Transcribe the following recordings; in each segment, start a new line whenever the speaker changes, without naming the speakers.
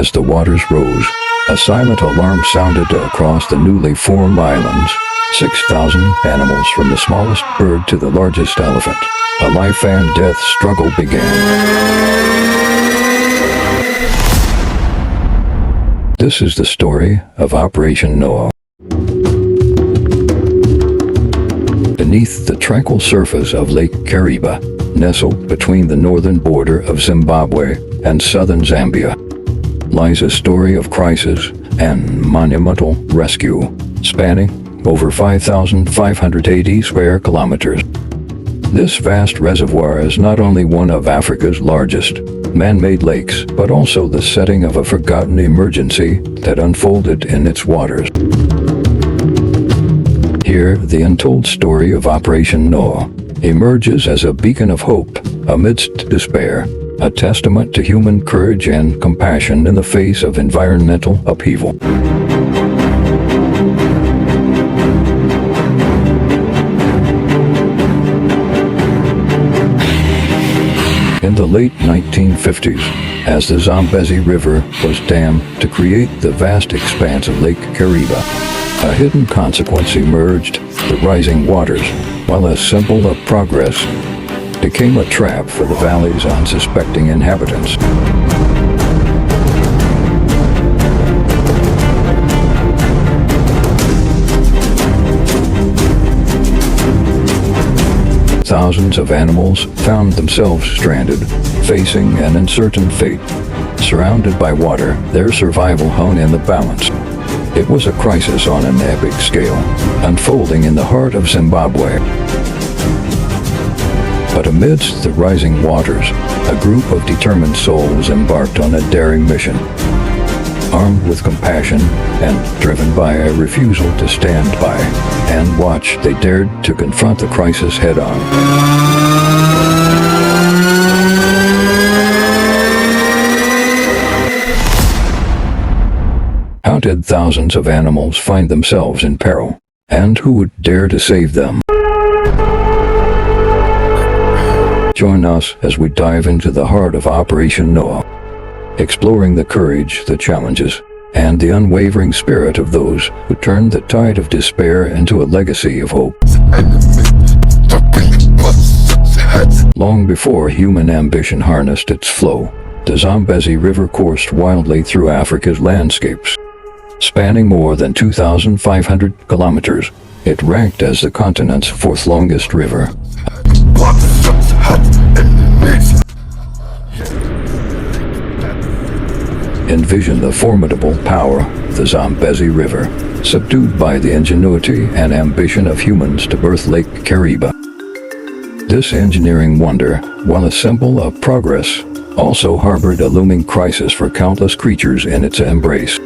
As the waters rose, a silent alarm sounded across the newly formed islands. 6,000 animals, from the smallest bird to the largest elephant. A life and death struggle began. This is the story of Operation Noah. Beneath the tranquil surface of Lake Kariba, nestled between the northern border of Zimbabwe and southern Zambia, lies a story of crisis and monumental rescue, spanning over 5,580 square kilometers. This vast reservoir is not only one of Africa's largest man-made lakes, but also the setting of a forgotten emergency that unfolded in its waters. Here, the untold story of Operation Noah emerges as a beacon of hope amidst despair, a testament to human courage and compassion in the face of environmental upheaval. In the late 1950s, as the Zambezi River was dammed to create the vast expanse of Lake Kariba, a hidden consequence emerged: the rising waters, while a symbol of progress, became a trap for the valley's unsuspecting inhabitants. Thousands of animals found themselves stranded, facing an uncertain fate. Surrounded by water, their survival hung in the balance. It was a crisis on an epic scale, unfolding in the heart of Zimbabwe. But amidst the rising waters, a group of determined souls embarked on a daring mission. Armed with compassion and driven by a refusal to stand by and watch, they dared to confront the crisis head-on. How did thousands of animals find themselves in peril? And who would dare to save them? Join us as we dive into the heart of Operation Noah, exploring the courage, the challenges, and the unwavering spirit of those who turned the tide of despair into a legacy of hope. Long before human ambition harnessed its flow, the Zambezi River coursed wildly through Africa's landscapes. Spanning more than 2,500 kilometers, it ranked as the continent's fourth longest river. Envision the formidable power of the Zambezi River, subdued by the ingenuity and ambition of humans to birth Lake Kariba. This engineering wonder, while a symbol of progress, also harbored a looming crisis for countless creatures in its embrace.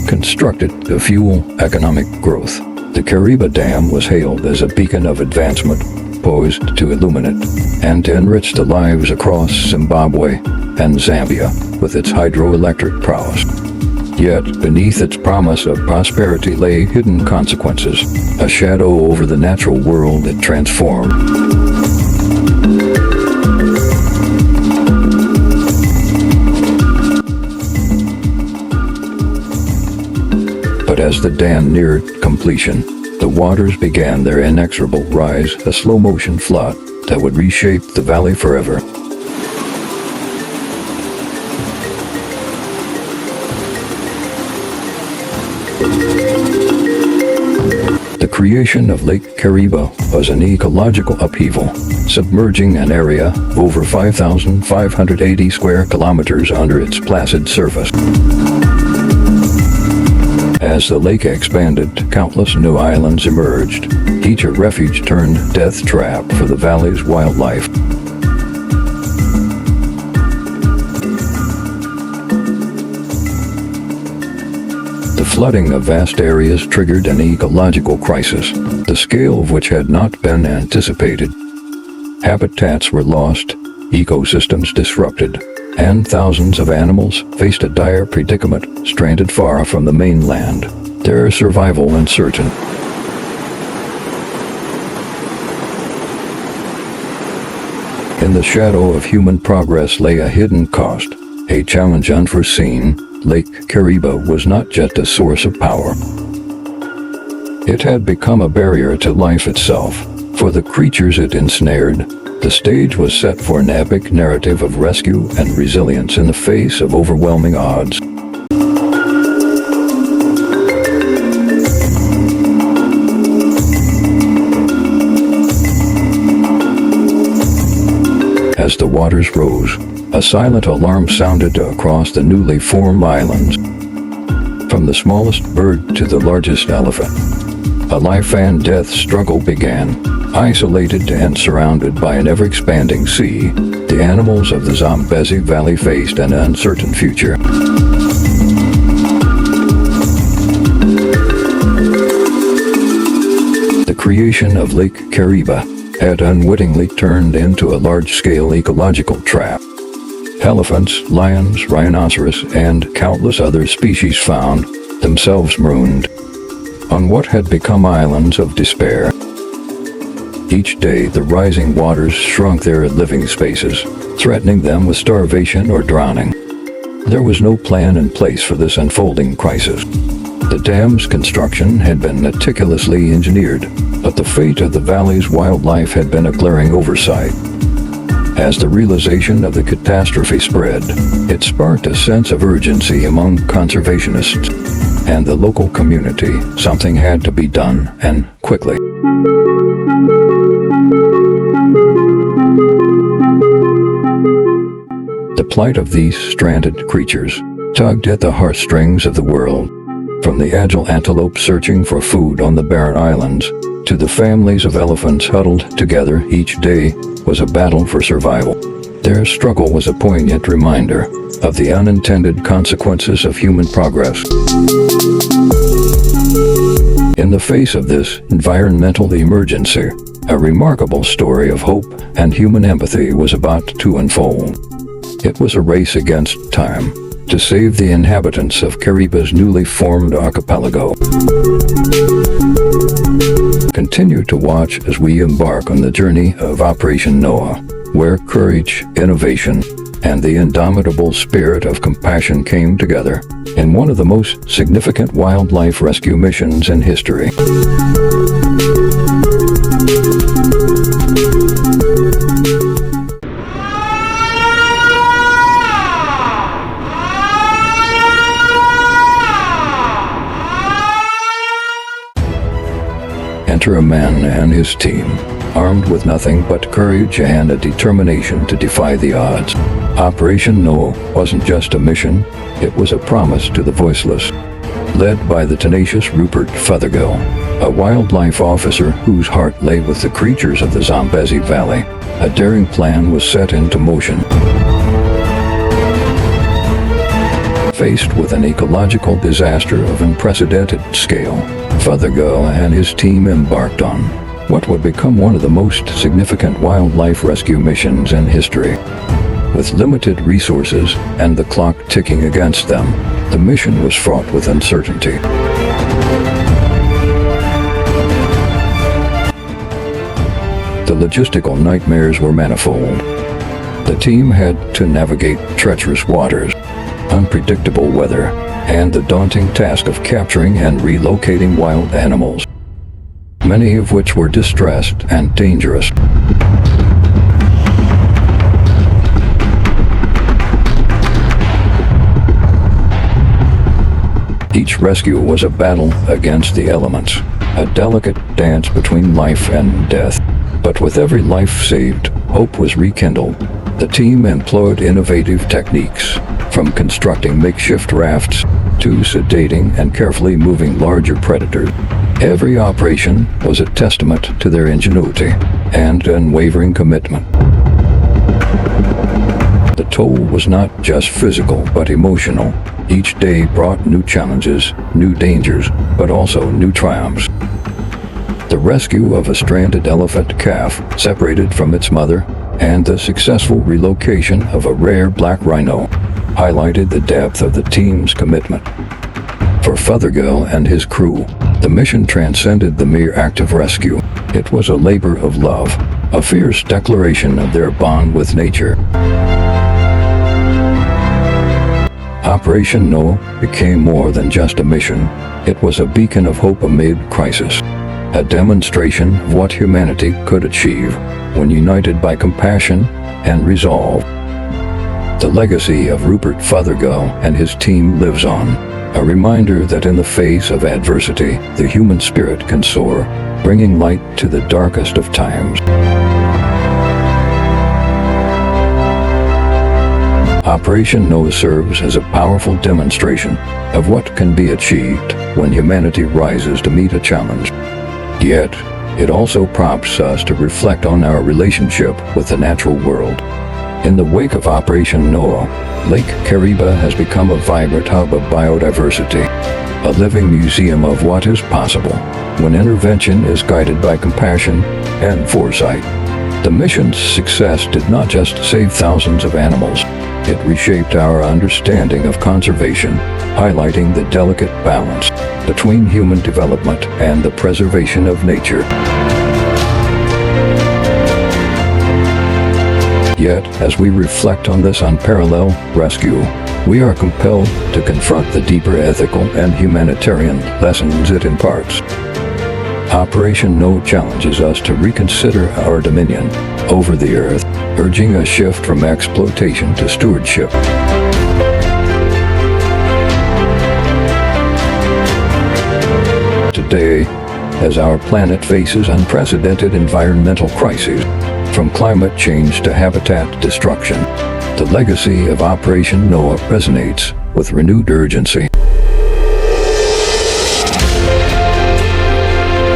Constructed to fuel economic growth, the Kariba Dam was hailed as a beacon of advancement, poised to illuminate and to enrich the lives across Zimbabwe and Zambia with its hydroelectric prowess. Yet, beneath its promise of prosperity lay hidden consequences, a shadow over the natural world it transformed. But as the dam neared completion, the waters began their inexorable rise, a slow-motion flood that would reshape the valley forever. The creation of Lake Kariba was an ecological upheaval, submerging an area of over 5,580 square kilometers under its placid surface. As the lake expanded, countless new islands emerged, each a refuge turned death trap for the valley's wildlife. The flooding of vast areas triggered an ecological crisis, the scale of which had not been anticipated. Habitats were lost, ecosystems disrupted, and thousands of animals faced a dire predicament, stranded far from the mainland, their survival uncertain. In the shadow of human progress lay a hidden cost, a challenge unforeseen. Lake Kariba was not just a source of power. It had become a barrier to life itself. For the creatures it ensnared, the stage was set for an epic narrative of rescue and resilience in the face of overwhelming odds. As the waters rose, a silent alarm sounded across the newly formed islands. From the smallest bird to the largest elephant, a life and death struggle began. Isolated and surrounded by an ever-expanding sea, the animals of the Zambezi Valley faced an uncertain future. The creation of Lake Kariba had unwittingly turned into a large-scale ecological trap. Elephants, lions, rhinoceros, and countless other species found themselves marooned on what had become islands of despair. Each day, the rising waters shrunk their living spaces, threatening them with starvation or drowning. There was no plan in place for this unfolding crisis. The dam's construction had been meticulously engineered, but the fate of the valley's wildlife had been a glaring oversight. As the realization of the catastrophe spread, it sparked a sense of urgency among conservationists and the local community. Something had to be done, and quickly. The plight of these stranded creatures tugged at the heartstrings of the world. From the agile antelope searching for food on the barren islands, to the families of elephants huddled together, each day was a battle for survival. Their struggle was a poignant reminder of the unintended consequences of human progress. In the face of this environmental emergency, a remarkable story of hope and human empathy was about to unfold. It was a race against time to save the inhabitants of Kariba's newly formed archipelago. Continue to watch as we embark on the journey of Operation Noah, where courage, innovation, and the indomitable spirit of compassion came together in one of the most significant wildlife rescue missions in history. Enter a man and his team, armed with nothing but courage and a determination to defy the odds. Operation Noah wasn't just a mission, it was a promise to the voiceless. Led by the tenacious Rupert Fothergill, a wildlife officer whose heart lay with the creatures of the Zambezi Valley, a daring plan was set into motion. Faced with an ecological disaster of unprecedented scale, Fothergill and his team embarked on what would become one of the most significant wildlife rescue missions in history. With limited resources and the clock ticking against them, the mission was fraught with uncertainty. The logistical nightmares were manifold. The team had to navigate treacherous waters, unpredictable weather, and the daunting task of capturing and relocating wild animals, many of which were distressed and dangerous. Each rescue was a battle against the elements, a delicate dance between life and death. But with every life saved, hope was rekindled. The team employed innovative techniques, from constructing makeshift rafts to sedating and carefully moving larger predators. Every operation was a testament to their ingenuity and unwavering commitment. The toll was not just physical but emotional. Each day brought new challenges, new dangers, but also new triumphs. The rescue of a stranded elephant calf separated from its mother and the successful relocation of a rare black rhino highlighted the depth of the team's commitment. For Fothergill and his crew, the mission transcended the mere act of rescue. It was a labor of love, a fierce declaration of their bond with nature. Operation Noah became more than just a mission. It was a beacon of hope amid crisis, a demonstration of what humanity could achieve when united by compassion and resolve. The legacy of Rupert Fothergill and his team lives on, a reminder that in the face of adversity, the human spirit can soar, bringing light to the darkest of times. Operation Noah serves as a powerful demonstration of what can be achieved when humanity rises to meet a challenge. Yet, it also prompts us to reflect on our relationship with the natural world. In the wake of Operation Noah, Lake Kariba has become a vibrant hub of biodiversity, a living museum of what is possible when intervention is guided by compassion and foresight. The mission's success did not just save thousands of animals. It reshaped our understanding of conservation, highlighting the delicate balance between human development and the preservation of nature. Yet, as we reflect on this unparalleled rescue, we are compelled to confront the deeper ethical and humanitarian lessons it imparts. Operation Noah challenges us to reconsider our dominion over the earth, urging a shift from exploitation to stewardship. Today, as our planet faces unprecedented environmental crises, from climate change to habitat destruction, the legacy of Operation Noah resonates with renewed urgency.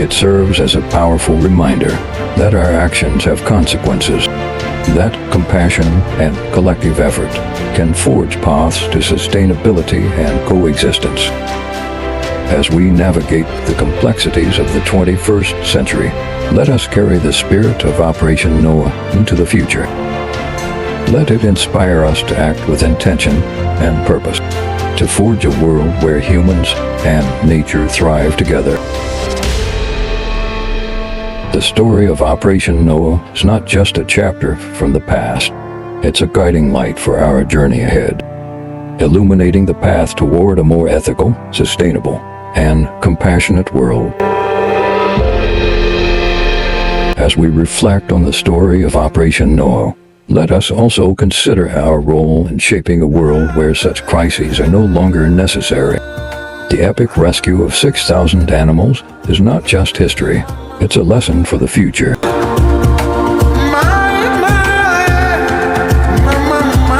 It serves as a powerful reminder that our actions have consequences, that compassion and collective effort can forge paths to sustainability and coexistence. As we navigate the complexities of the 21st century, let us carry the spirit of Operation Noah into the future. Let it inspire us to act with intention and purpose, to forge a world where humans and nature thrive together. The story of Operation Noah is not just a chapter from the past. It's a guiding light for our journey ahead, illuminating the path toward a more ethical, sustainable, and compassionate world. As we reflect on the story of Operation Noah, let us also consider our role in shaping a world where such crises are no longer necessary. The epic rescue of 6,000 animals is not just history, it's a lesson for the future.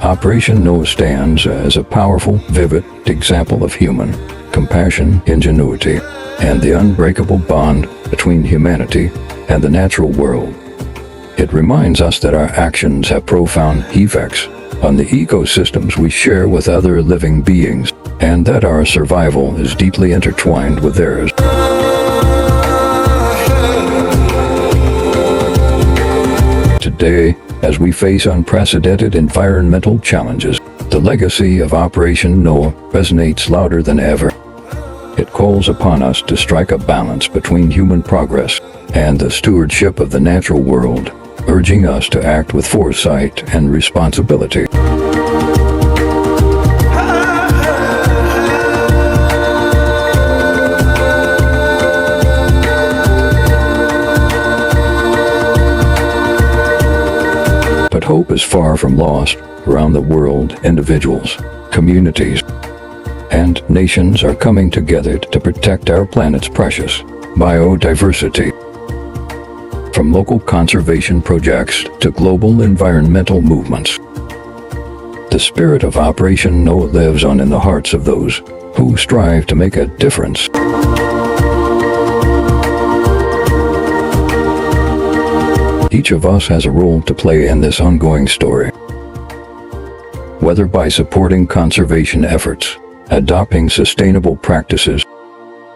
Operation Noah stands as a powerful, vivid example of human compassion, ingenuity, and the unbreakable bond between humanity and the natural world. It reminds us that our actions have profound effects on the ecosystems we share with other living beings, and that our survival is deeply intertwined with theirs. Today, as we face unprecedented environmental challenges, the legacy of Operation Noah resonates louder than ever. It calls upon us to strike a balance between human progress and the stewardship of the natural world, urging us to act with foresight and responsibility. But hope is far from lost. Around the world, individuals, communities, and nations are coming together to protect our planet's precious biodiversity. From local conservation projects to global environmental movements, the spirit of Operation Noah lives on in the hearts of those who strive to make a difference. Each of us has a role to play in this ongoing story. Whether by supporting conservation efforts, adopting sustainable practices,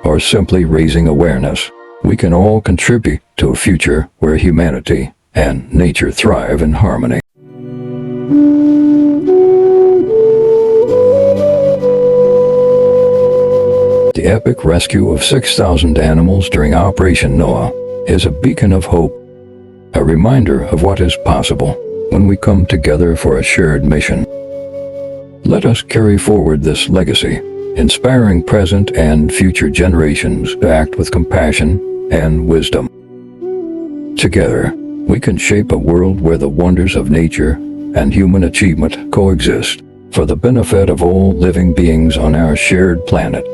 or simply raising awareness, we can all contribute to a future where humanity and nature thrive in harmony. The epic rescue of 6,000 animals during Operation Noah is a beacon of hope, a reminder of what is possible when we come together for a shared mission. Let us carry forward this legacy, inspiring present and future generations to act with compassion and wisdom. Together, we can shape a world where the wonders of nature and human achievement coexist for the benefit of all living beings on our shared planet.